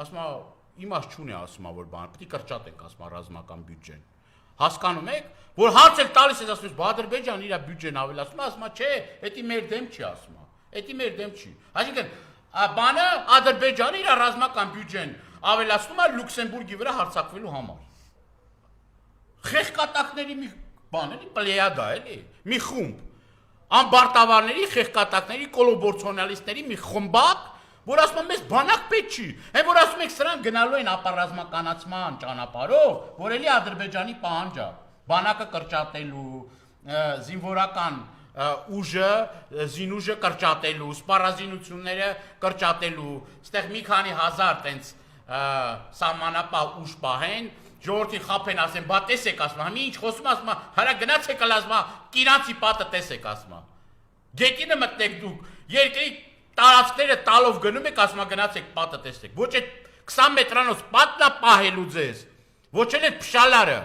ասма իմաստ չունի ասма որ բան, պետք է կրճատենք ասма ռազմական բյուջեն։ Հասկանում եք, որ հարց էլ տալիս ես ասում ես Ադրբեջան իր բյուջեն ավելացնում, ասма չէ, դա մեր դեմ չի ասма։ Դա մեր դեմ չի։ Այսինքն բանը Ադրբեջանը իր ռազմական բյուջեն ավելացնում է Լյուքսեմբուրգի վրա հարձակվելու համար։ Խեղկատակների մի բան էլի, պլեյադա էլի, մի խումբ, ամբարտավարների, խեղկատակների, կոլոբորցիոնալիստների մի խմբակ, որ ասում են մեզ բանակ պետք չի, հեն որ ասում եք սրանք գնալու են ապառազմականացման ճանապարհով, որ էլի Ադրբեջանի պահանջը, բանակը կրճատելու, զինվորական ուժը, զինուժը կրճատելու, սպառազինությունները կրճատելու, ստեղ մի քանի հազար տենց սահմանապահ ուժ պահեն, ժողովրդին խափեն ասեն, բա տեսեք ասма, մի ինչ խոսում ասма, հələ գնացեք ասma, Կիրանցի պատը տեսեք ասma։ Գետինը մտնեք դուք, երկրի տարածքները տալով գնում եք ասma գնացեք պատը տեսեք։ Ոչ այդ 20 մետրանոց պատն է պահելու ձեզ, ոչ էլ այդ փշալարը։